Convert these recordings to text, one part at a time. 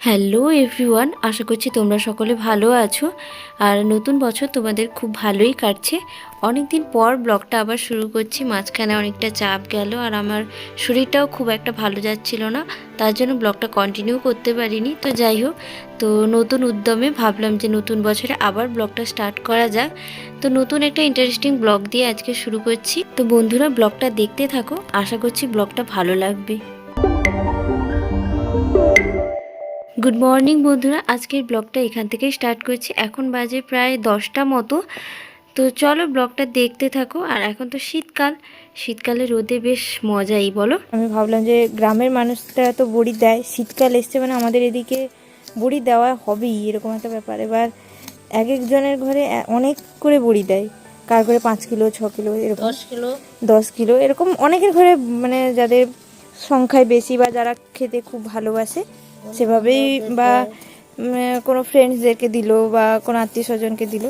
Hello everyone, আশা করছি তোমরা সকলে ভালো আছো আর নতুন বছর তোমাদের খুব ভালোই কাটছে। অনেক দিন পর ব্লগটা আবার শুরু করছি। মাঝখানে অনেকটা চাপ গেল আর আমার শরীরটাও খুব একটা ভালো যাচ্ছিল না, তার জন্য ব্লগটা কন্টিনিউ করতে পারিনি। তো যাই হোক, তো নতুন উদ্যমে ভাবলাম যে নতুন বছরে আবার ব্লগটা স্টার্ট করা যাক। তো নতুন একটা ইন্টারেস্টিং ব্লগ দিয়ে আজকে শুরু করছি। তো বন্ধুরা ব্লগটা দেখতে থাকো, আশা করছি ব্লগটা ভালো লাগবে। গুড মর্নিং বন্ধুরা, আজকের ব্লগটা এখান থেকেই স্টার্ট করছি। এখন বাজে প্রায় 10টা মতো। তো চলো ব্লগটা দেখতে থাকো। আর এখন তো শীতকাল, শীতকালে রোদে বেশ মজাই, বলো। আমি ভাবলাম যে গ্রামের মানুষরা তো বড়ি দেয়, শীতকাল এসছে মানে আমাদের এদিকে বড়ি দেওয়া হবেই, এরকম একটা ব্যাপার। এবার এক একজনের ঘরে অনেক করে বড়ি দেয়, কার ঘরে 5 কিলো 6 কিলো এরকম 10 কিলো এরকম অনেকের ঘরে, মানে যাদের সংখ্যায় বেশি বা যারা খেতে খুব ভালোবাসে সেভাবেই, বা কোনো ফ্রেন্ডসদেরকে দিল বা কোনো আত্মীয় স্বজনকে দিল।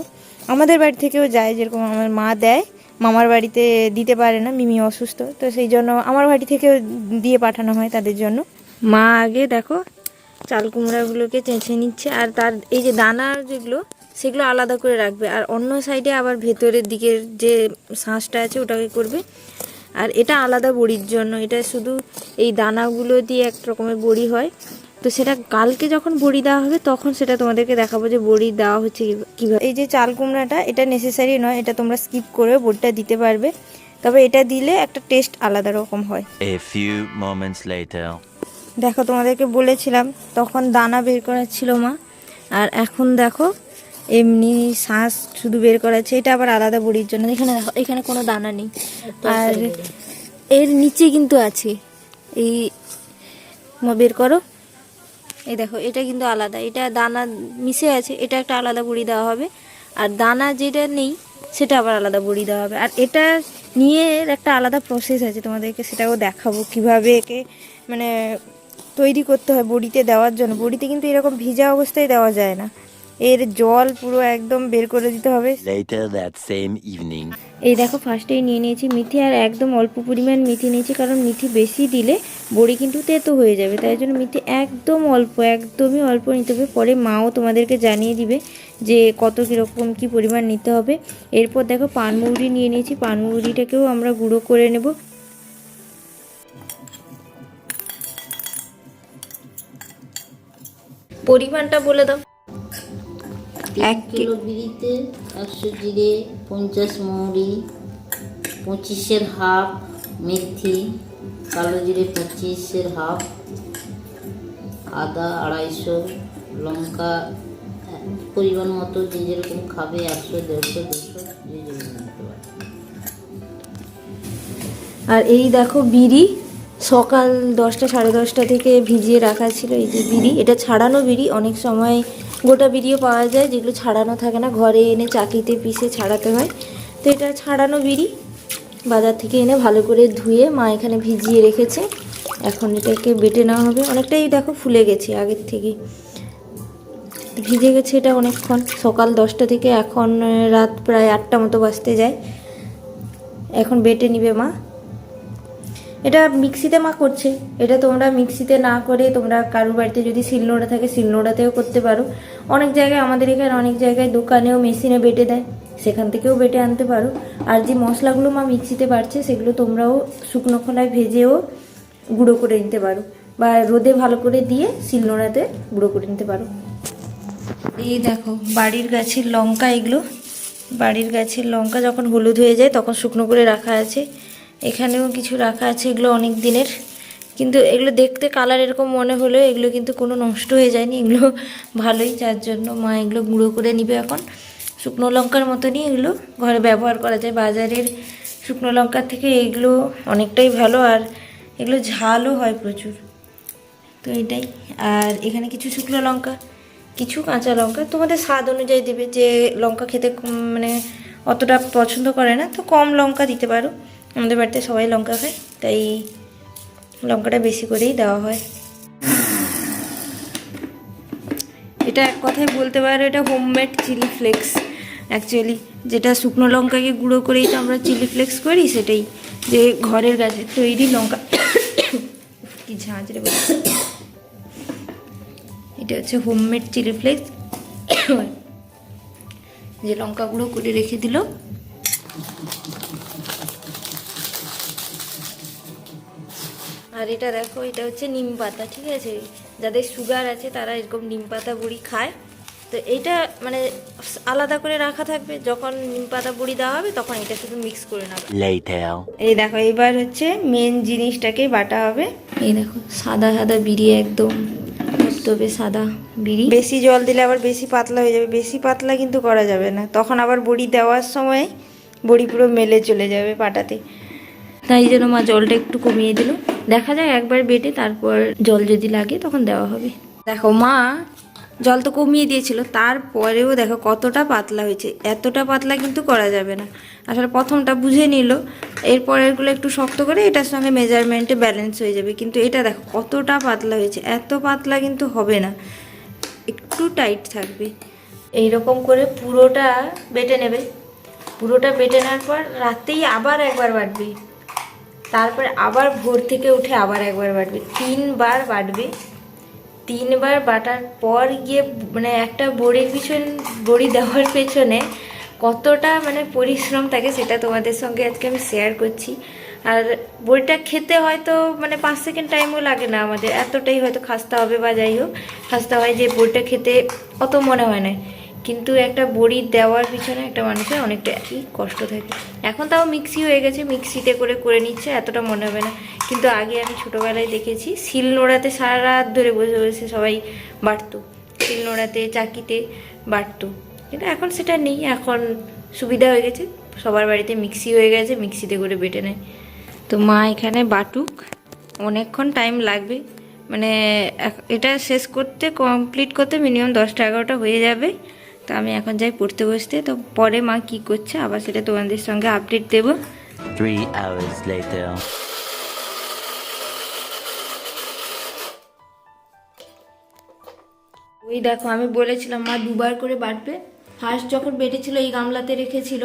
আমাদের বাড়ি থেকেও যায়, যেরকম আমার মা দেয়, মামার বাড়িতে দিতে পারে না, মিমি অসুস্থ, তো সেই জন্য আমার বাড়ি থেকেও দিয়ে পাঠানো হয় তাদের জন্য। মা আগে দেখো চাল কুমড়াগুলোকে চেঁচে নিচ্ছে, আর তার এই যে দানা যেগুলো সেগুলো আলাদা করে রাখবে, আর অন্য সাইডে আবার ভেতরের দিকের যে শাঁসটা আছে ওটাকে করবে। আর এটা আলাদা বড়ির জন্য, এটা শুধু এই দানাগুলো দিয়ে এক রকমের বড়ি হয়। তো সেটা কালকে যখন বড়ি দেওয়া হবে তখন সেটা তোমাদেরকে দেখাবো যে বড়ি দেওয়া হচ্ছে কীভাবে। এই যে চাল কুমড়াটা, এটা নেসেসারি নয়, এটা তোমরা স্কিপ করে বড়িটা দিতে পারবে, তবে এটা দিলে একটা টেস্ট আলাদা রকম হয়। A few moments later. দেখো তোমাদেরকে বলেছিলাম তখন দানা বের করা ছিল মা, আর এখন দেখো এমনি শ্বাস শুধু বের করাচ্ছে। এটা আবার আলাদা বড়ির জন্য। এখানে দেখো, এখানে কোনো দানা নেই, আর এর নিচে কিন্তু আছে। এই বের করো, এই দেখো এটা কিন্তু আলাদা, এটা দানা মিশে আছে, এটা একটা আলাদা বড়ি দেওয়া হবে। আর দানা যেটা নেই সেটা আবার আলাদা বড়ি দেওয়া হবে। আর এটা নিয়ে একটা আলাদা প্রসেস আছে, তোমাদেরকে সেটাও দেখাবো কিভাবে একে মানে তৈরি করতে হয় বড়িতে দেওয়ার জন্য। বড়িতে কিন্তু এরকম ভিজা অবস্থায় দেওয়া যায় না, এর জল পুরো একদম বের করে দিতে হবে। Later that same evening. এই দেখো ফার্স্টেই নিয়ে নিয়েছি মিথি, আর একদম অল্প পরিমাণ মিথি নিয়েছি, কারণ মিথি বেশি দিলে বড়ি কিন্তু তেতো হয়ে যাবে, তাই জন্য মিথি একদম অল্প, একদমই অল্প নিতে হবে। পরে মাও তোমাদেরকে জানিয়ে দিবে যে কত কীরকম কী পরিমাণ নিতে হবে। এরপর দেখো পানমৌরি নিয়ে নিয়েছি, পানমৌরিটাকেও আমরা গুঁড়ো করে নেব। পরিমাণটা বলে দাও। 1 কিলো বিড়িতে 100 জিরে, 50 মৌরি, 25-এর হাফ মেথি, কালো জিরে 25-এর হাফ, আদা 250, লঙ্কা পরিমাণ মতো, যে যেরকম খাবে 100, 150, 200 যে যেরকম নিতে পারে। আর এই দেখো বিড়ি, সকাল 10টা 10:30 থেকে ভিজিয়ে রাখা ছিল। এই যে বিড়ি, এটা ছাড়ানো বিড়ি, অনেক সময় গোটা বিড়িও পাওয়া যায় যেগুলো ছাড়ানো থাকে না, ঘরে এনে চাকিতে পিষে ছাড়াতে হয়। তো এটা ছাড়ানো বিড়ি, বাজার থেকে এনে ভালো করে ধুয়ে মা এখানে ভিজিয়ে রেখেছে। এখন এটাকে বেটে নেওয়া হবে। অনেকটাই দেখো ফুলে গেছে আগের থেকে, ভিজে গেছে এটা অনেকক্ষণ। সকাল 10টা থেকে এখন রাত প্রায় 8টা মতো বাজতে যায়। এখন বেটে নিবে মা। এটা মিক্সিতে মা করছে, এটা তোমরা মিক্সিতে না করে তোমরা কারোর বাড়িতে যদি শিলনোড়া থাকে শিলনোড়াতেও করতে পারো। অনেক জায়গায়, আমাদের এখানে অনেক জায়গায় দোকানেও মেশিনে বেটে দেয়, সেখান থেকেও বেটে আনতে পারো। আর যে মশলাগুলো মা মিক্সিতে বাড়ছে সেগুলো তোমরাও শুকনো খোলায় ভেজেও গুঁড়ো করে নিতে পারো, বা রোদে ভালো করে দিয়ে শিলনোড়াতে গুঁড়ো করে নিতে পারো। এই দেখো বাড়ির গাছের লঙ্কা, এগুলো বাড়ির গাছের লঙ্কা, যখন হলুদ হয়ে যায় তখন শুকনো করে রাখা আছে। এখানেও কিছু রাখা আছে, এগুলো অনেক দিনের, কিন্তু এগুলো দেখতে কালার এরকম মনে হলেও এগুলো কিন্তু কোনো নষ্ট হয়ে যায়নি, এগুলো ভালোই, যার জন্য মা এগুলো গুঁড়ো করে নিবে এখন। শুকনো লঙ্কার মতনই এগুলো ঘরে ব্যবহার করা যায়, বাজারের শুকনো লঙ্কার থেকে এগুলো অনেকটাই ভালো, আর এগুলো ঝালও হয় প্রচুর। তো এটাই। আর এখানে কিছু শুকনো লঙ্কা, কিছু কাঁচা লঙ্কা, তোমাদের স্বাদ অনুযায়ী দেবে। যে লঙ্কা খেতে মানে অতটা পছন্দ করে না তো কম লঙ্কা দিতে পারো। আমাদের বাড়িতে সবাই লঙ্কা খায়, তাই লঙ্কাটা বেশি করেই দেওয়া হয়। এটা এক কথায় বলতে পারো এটা হোমমেড চিলি ফ্লেক্স অ্যাকচুয়ালি, যেটা শুকনো লঙ্কাকে গুঁড়ো করেই তো আমরা চিলি ফ্লেক্স করি, সেটাই, যে ঘরের গাছের তৈরি লঙ্কা। কি ঝাঁঝ রে, এটা এটা হচ্ছে হোমমেড চিলি ফ্লেক্স, যে লঙ্কা গুঁড়ো করে রেখে দিল। আর এটা দেখো, এটা হচ্ছে নিম পাতা, ঠিক আছে? যাদের সুগার আছে তারা এরকম নিম পাতা বড়ি খায়। তো এইটা মানে আলাদা করে রাখা থাকবে, যখন নিম পাতা বড়ি দেওয়া হবে তখন এটা শুধু মিক্স করে নেবে। Later. এই দেখো, এবার হচ্ছে মেন জিনিসটাকে বাটা হবে। এই দেখো, সাদা সাদা বিড়ি, একদম তবে সাদা বিড়ি। বেশি জল দিলে আবার বেশি পাতলা হয়ে যাবে, বেশি পাতলা কিন্তু করা যাবে না, তখন আবার বড়ি দেওয়ার সময় বড়ি পুরো মেলে চলে যাবে পাটাতে। তাই জন্য মা জলটা একটু কমিয়ে দিল। দেখা যাক একবার বেটে তারপর জল যদি লাগে তখন দেওয়া হবে। দেখো মা জল তো কমিয়ে দিয়েছিল, তারপরেও দেখো কতটা পাতলা হয়েছে। এতটা পাতলা কিন্তু করা যাবে না, আসলে প্রথমটা বুঝে নিল, এরপরেরগুলো একটু শক্ত করে এটার সঙ্গে মেজারমেন্টে ব্যালেন্স হয়ে যাবে। কিন্তু এটা দেখো কতটা পাতলা হয়েছে, এত পাতলা কিন্তু হবে না, একটু টাইট থাকবে। এইরকম করে পুরোটা বেটে নেবে। পুরোটা বেটে নেওয়ার পর রাতেই আবার একবার বাটবে, তারপরে আবার ভোর থেকে উঠে আবার একবার বাটবে, 3 বার বাটবে। 3 বার বাটার পর গিয়ে মানে একটা বড়ি দেওয়ার পেছনে কতটা মানে পরিশ্রম থাকে সেটা তোমাদের সঙ্গে আজকে আমি শেয়ার করছি। আর বড়িটা খেতে হয়তো মানে 5 সেকেন্ড টাইমও লাগে না আমাদের, এতটাই হয়তো খাস্তা হবে বা যাই হোক খাস্তা হয় যে বড়িটা খেতে অত মনে হয় না। কিন্তু একটা বড়ি দেওয়ার পিছনে একটা মানুষের অনেকটা কষ্ট থাকে। এখন তাও মিক্সি হয়ে গেছে, মিক্সিতে করে নিচ্ছে, এতটা মনে হবে না। কিন্তু আগে আমি ছোটোবেলায় দেখেছি শিল নোড়াতে সারা রাত ধরে বসে বসে সবাই বাটতো, শিল নোড়াতে চাকিতে বাটতো। কিন্তু এখন সেটা নেই, এখন সুবিধা হয়ে গেছে, সবার বাড়িতে মিক্সি হয়ে গেছে, মিক্সিতে করে বেটে নেয়। তো মা এখানে বাটুক, অনেকক্ষণ টাইম লাগবে, মানে এটা শেষ করতে কমপ্লিট করতে মিনিমাম 10টা-11টা হয়ে যাবে। তো আমি এখন যাই পড়তে বসতে, তো পরে মা কি করছে আবার সেটা তোমাদের সঙ্গে আপডেট দেব। 3 hours later. ওই দেখো, আমি বলেছিলাম মা 2বার করে বাটবে। ফার্স্ট যখন বেটেছিল এই গামলাতে রেখেছিল,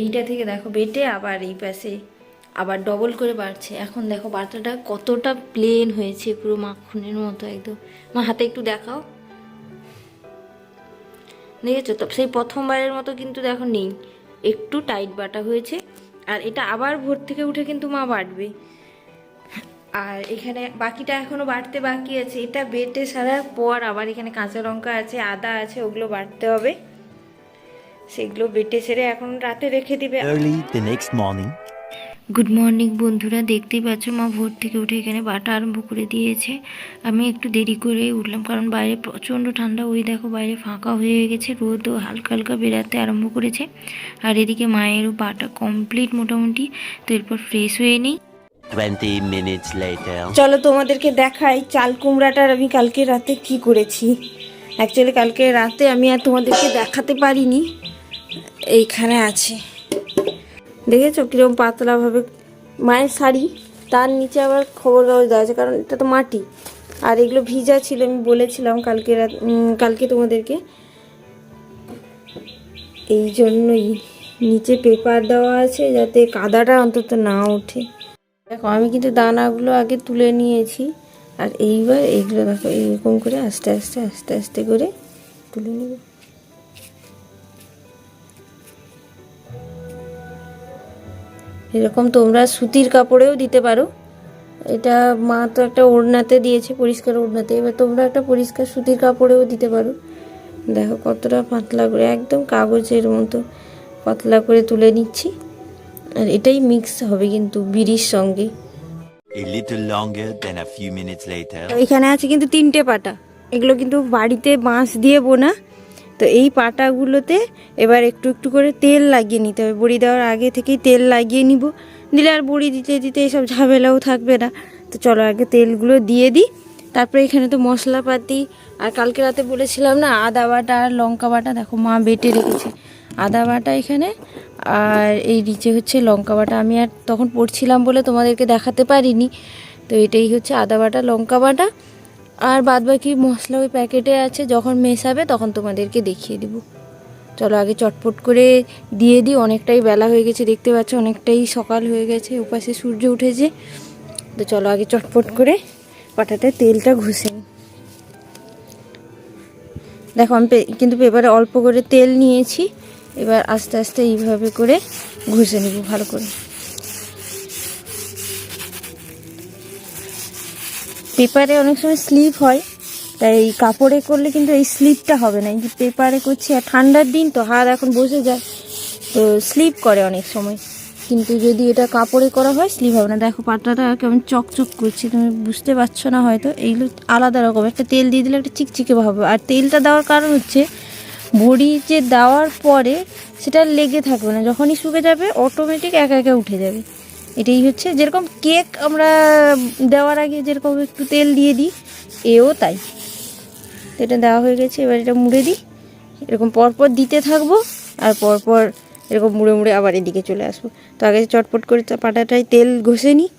এইটা থেকে দেখো বেটে আবার এই পাশে আবার ডবল করে বাড়ছে। এখন দেখো বাটাটা কতটা প্লেন হয়েছে, পুরো মাখনের মতো একদম। মা হাতে একটু দেখাও, দেখেছো তো? সেই প্রথমবারের মতো কিন্তু দেখো নেই, একটু টাইট বাটা হয়েছে। আর এটা আবার ভোর থেকে উঠে কিন্তু মা বাটবে। আর এখানে বাকিটা এখনো বাটতে বাকি আছে, এটা বেটে সারার পর আবার এখানে কাঁচা লঙ্কা আছে, আদা আছে, ওগুলো বাটতে হবে। সেগুলো বেটে সেরে এখন রাতে রেখে দিবে। Early the next morning. Good morning বন্ধুরা, দেখতেই পাচ্ছ মা ভোর থেকে উঠে এখানে বাটা আরম্ভ করে দিয়েছে। আমি একটু দেরি করে উঠলাম কারণ বাইরে প্রচণ্ড ঠান্ডা। ওই দেখো বাইরে ফাঁকা হয়ে গেছে, রোদও হালকা হালকা বেরাতে আরম্ভ করেছে। আর এদিকে মায়েরও বাটা কমপ্লিট মোটামুটি। তো এরপর ফ্রেশ হয়ে নিই। 20 minutes later. চলো তোমাদেরকে দেখাই চাল কুমড়াটার আমি কালকে রাতে কি করেছি। অ্যাকচুয়ালি কালকে রাতে আমি আর তোমাদেরকে দেখাতে পারিনি, এইখানে আছে দেখেছো কীরকম পাতলাভাবে মায়ের শাড়ি, তার নিচে আবার খবর কাগজ দেওয়া আছে, কারণ এটা তো মাটি। আর এগুলো ভিজা ছিল, আমি বলেছিলাম কালকে তোমাদেরকে, এই জন্যই নিচে পেপার দেওয়া আছে যাতে কাদাটা অন্তত না ওঠে। দেখো আমি কিন্তু দানাগুলো আগে তুলে নিয়েছি, আর এইবার এইগুলো দেখো এরকম করে আস্তে আস্তে আস্তে আস্তে করে তুলে নেব। এরকম তোমরা সুতির কাপড়েও দিতে পারো, এটা মা তো একটা ওড়নাতে দিয়েছে, পরিষ্কার ওড়নাতে, এবার তোমরা একটা পরিষ্কার সুতির কাপড়েও দিতে পারো। দেখো কতটা পাতলা করে, একদম কাগজের মতো পাতলা করে তুলে নিচ্ছি। আর এটাই মিক্স হবে কিন্তু বিড়ির সঙ্গে। A little longer than a few minutes later. এখানে আছে কিন্তু 3টে পাটা, এগুলো কিন্তু বাড়িতে বাঁশ দিয়ে বোনা। তো এই পাটাগুলোতে এবার একটু একটু করে তেল লাগিয়ে নিতে হবে, বড়ি দেওয়ার আগে থেকেই তেল লাগিয়ে নিব, দিলে আর বড়ি দিতে দিতে এইসব ঝামেলাও থাকবে না। তো চলো আগে তেলগুলো দিয়ে দিই, তারপরে এখানে তো মশলাপাতি। আর কালকে রাতে বলেছিলাম না আদা বাটা আর লঙ্কা বাটা, দেখো মা বেটে রেখেছে আদা বাটা এখানে, আর এই নিচে হচ্ছে লঙ্কা বাটা। আমি আর তখন পড়ছিলাম বলে তোমাদেরকে দেখাতে পারিনি। তো এটাই হচ্ছে আদা বাটা লঙ্কা বাটা, আর বাদবাকি মশলা ওই প্যাকেটে আছে, যখন মেশাবে তখন তোমাদেরকে দেখিয়ে দিব। চলো আগে চটপট করে দিয়ে দিই, অনেকটাই বেলা হয়ে গেছে, দেখতে পাচ্ছ অনেকটাই সকাল হয়ে গেছে, ওপাশে সূর্য উঠেছে। তো চলো আগে চটপট করে পাটাতে তেলটা ঘষে নিই। দেখো আমি কিন্তু পেপারে অল্প করে তেল নিয়েছি। এবার আস্তে আস্তে এইভাবে করে ঘষে নেব ভালো করে। পেপারে অনেক সময় স্লিপ হয়, তাই কাপড়ে করলে কিন্তু এই স্লিপটা হবে না। এই যে পেপারে করছি, আর ঠান্ডার দিন তো হাত এখন বসে যায়, তো স্লিপ করে অনেক সময়। কিন্তু যদি এটা কাপড়ে করা হয় স্লিপ হবে না। দেখো পাটাটা কেমন চকচক করছে, তুমি বুঝতে পারছো না হয়তো। এইগুলো আলাদা রকম, একটা তেল দিয়ে দিলে একটা চিকচিকে ভাব হবে। আর তেলটা দেওয়ার কারণ হচ্ছে বড়ি যে দেওয়ার পরে সেটা লেগে থাকবে না, যখনই শুকে যাবে অটোমেটিক একা একা উঠে যাবে। এটাই হচ্ছে, যেরকম কেক আমরা দেওয়ার আগে যেরকম একটু তেল দিয়ে দিই, এও তাই। তো এটা দেওয়া হয়ে গেছে, এবার এটা মুড়ে দিই। এরকম পরপর দিতে থাকবো, আর পরপর এরকম মুড়ে মুড়ে আবার এদিকে চলে আসবো। তো আগে চটপট করে পাটাটায় তেল ঘষে নিই।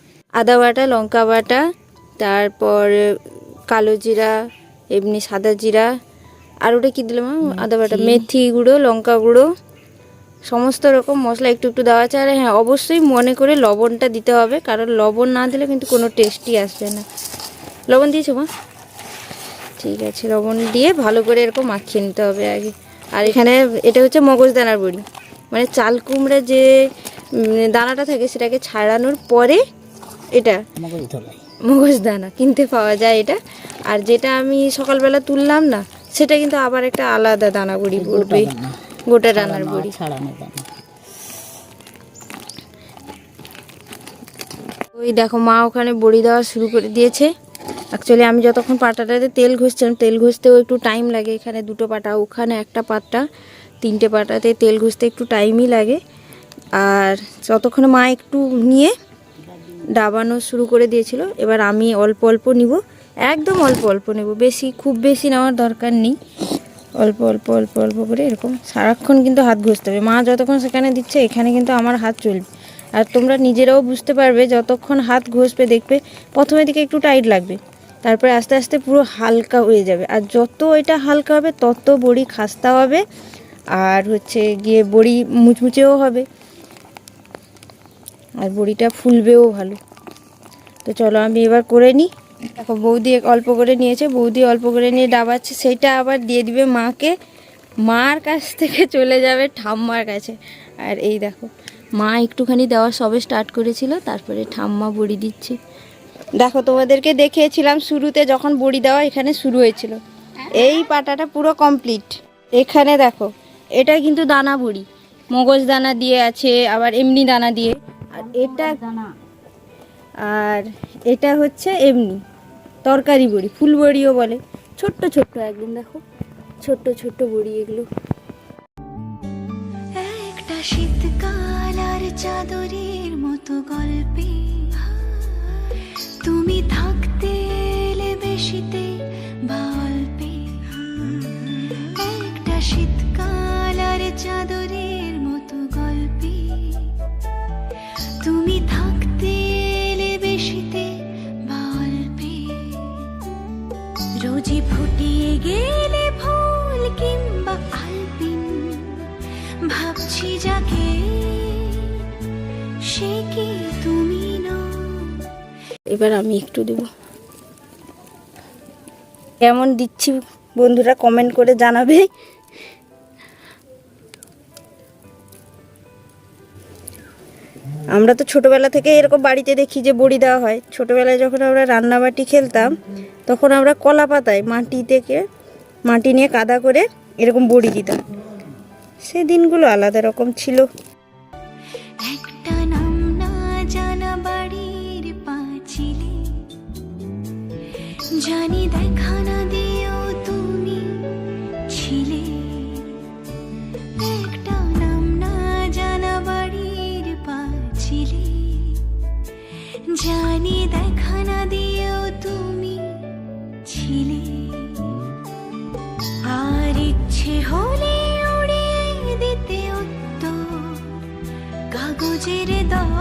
আদা বাটা, লঙ্কা বাটা, তারপর কালো জিরা, এমনি সাদা জিরা, আর ওটা কী দিলাম, আদা বাটা, মেথি গুঁড়ো, লঙ্কা গুঁড়ো, সমস্ত রকম মশলা একটু একটু দেওয়া আছে। আর হ্যাঁ, অবশ্যই মনে করে লবণটা দিতে হবে, কারণ লবণ না দিলে কিন্তু কোনো টেস্টই আসবে না। লবণ দিয়েছো মা? ঠিক আছে, লবণ দিয়ে ভালো করে এরকম মাখিয়ে নিতে হবে আগে। আর এখানে এটা হচ্ছে মগজদানার বড়ি, মানে চাল কুমড়া যে দানাটা থাকে সেটাকে ছাড়ানোর পরে এটা মগজদানা কিনতে পাওয়া যায় এটা। আর যেটা আমি সকালবেলা তুললাম না, সেটা কিন্তু আবার একটা আলাদা দানা বড়ি পড়বে, গোটা দানার বড়ি। ওই দেখো মা ওখানে বড়ি দেওয়া শুরু করে দিয়েছে। অ্যাকচুয়ালি আমি যতক্ষণ পাটাটাতে তেল ঘষছিলাম, তেল ঘষতেও একটু টাইম লাগে। এখানে দুটো পাটা, ওখানে একটা পাটা, তিনটে পাটাতে তেল ঘষতে একটু টাইমই লাগে। আর যতক্ষণে মা একটু নিয়ে ডাবানো শুরু করে দিয়েছিল, এবার আমি অল্প অল্প নিব, একদম অল্প অল্প নেব, বেশি খুব বেশি নেওয়ার দরকার নেই। অল্প অল্প অল্প অল্প করে এরকম সারাক্ষণ কিন্তু হাত ঘষতে হবে। মা যতক্ষণ সেখানে দিচ্ছে, এখানে কিন্তু আমার হাত চলবে। আর তোমরা নিজেরাও বুঝতে পারবে, যতক্ষণ হাত ঘষবে দেখবে প্রথমের দিকে একটু টাইট লাগবে, তারপরে আস্তে আস্তে পুরো হালকা হয়ে যাবে। আর যত এটা হালকা হবে তত বড়ি খাস্তা হবে, আর হচ্ছে গিয়ে বড়ি মুচমুচেও হবে, আর বড়িটা ফুলবেও ভালো। তো চলো আমি এবার করে নিই। দেখো বৌদি অল্প করে নিয়েছে, বৌদি অল্প করে নিয়ে ডাবাচ্ছে, সেইটা আবার দিয়ে দিবে মাকে। মার কাছ থেকে চলে যাবে ঠাম্মার কাছে। আর এই দেখো মা একটুখানি দেওয়া সবে স্টার্ট করেছিল, তারপরে ঠাম্মা বড়ি দিচ্ছে। দেখো তোমাদেরকে দেখিয়েছিলাম শুরুতে যখন বড়ি দেওয়া এখানে শুরু হয়েছিল, এই পাটাটা পুরো কমপ্লিট। এখানে দেখো এটা কিন্তু দানা বড়ি, মগজ দানা দিয়ে আছে, আবার এমনি দানা দিয়ে। আর এটা দানা, আর এটা হচ্ছে এমনি তরকারি বড়ি, ফুল বড়িও বলে, ছোট্ট ছোট্ট একদম। দেখো ছোট্ট ছোট্ট বড়ি এগুলো। একটা শীতকাল আর চাদরের মতো গল্পে তুমি থাকতে এলে বেশিতে বা অল্পে। একটা শীতকাল আর চাদরের মতো গল্পে তুমি থাকতে এলে বেশিতে বা অল্পে। রোজই ফুটিয়ে গেলে ফুল কিংবা আলপিন, ভাবছি যাকে সে কি তুমি নও। এবার আমি একটু দেব, কেমন দিচ্ছি বন্ধুরা কমেন্ট করে জানাবে। আমরা তো ছোটোবেলা থেকে এরকম বাড়িতে দেখি যে বড়ি দেওয়া হয়। ছোটোবেলায় যখন আমরা রান্নাবাটি খেলতাম, তখন আমরা কলা পাতায় মাটি নিয়ে কাদা করে এরকম বড়ি দিতাম। সে দিনগুলো আলাদা রকম ছিল। একটা নাম না জানা বাড়ির পাঁচিলে জানি দেখা না দিও তুমি ছিলে। একটা নাম না জানা বাড়ির পাঁচিলে জানি দেখা না দিও তুমি ছিলে। আর ইচ্ছে হলে উড়িয়ে দিতে উত্তর কাগজের দল,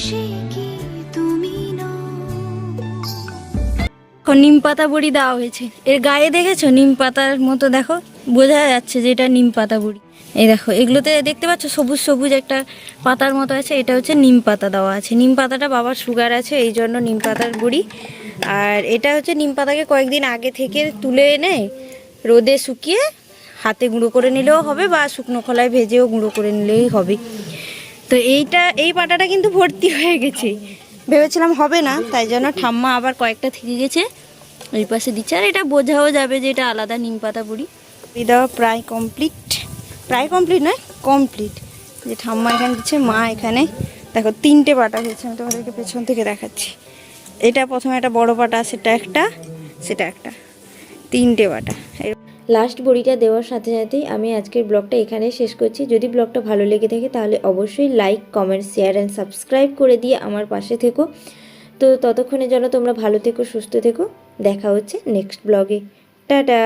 সে কি তুমি নও। নিম পাতা বড়ি দেওয়া হয়েছে, এর গায়ে দেখেছো নিম পাতার মতো, দেখো বোঝা যাচ্ছে যে এটা নিম পাতা বড়ি। এই দেখো এগুলোতে দেখতে পাচ্ছ সবুজ সবুজ একটা পাতার মতো আছে, এটা হচ্ছে নিম পাতা দেওয়া আছে। নিম পাতাটা বাবার সুগার আছে, এই জন্য নিম পাতার বড়ি আর এটা হচ্ছে নিম পাতাকে কয়েকদিন আগে থেকে তুলে এনে রোদে শুকিয়ে হাতে গুঁড়ো করে নিলেও হবে বা শুকনো খোলায় ভেজেও গুঁড়ো করে নিলেই হবে। তো এই পাটাটা কিন্তু ভর্তি হয়ে গেছে, ভেবেছিলাম হবে না, তাই জন্য ঠাম্মা আবার কয়েকটা থেকে গেছে ওই পাশে দিচ্ছে। আর এটা বোঝাও যাবে যে এটা আলাদা নিম পাতা বড়ি। এই দেওয়া প্রায় কমপ্লিট নয়, কমপ্লিট। যে ঠাম্মা এখানে দিচ্ছে, মা এখানে দেখো 3টে পাটা হয়েছে, আমি তোমাদেরকে পেছন থেকে দেখাচ্ছি। এটা প্রথমে একটা বড় পাটা, সেটা একটা, 3টে পাটা। লাস্ট বড়িটা দেওয়ার সাথে সাথেই আমি আজকের ব্লগটা এখানে শেষ করছি। যদি ব্লগটা ভালো লেগে থাকে তাহলে অবশ্যই like, comment, share and subscribe করে দিয়ে আমার পাশে থেকো। তো ততক্ষণে যেন তোমরা ভালো থেকো, সুস্থ থেকো। দেখা হচ্ছে নেক্সট ব্লগে। টাটা।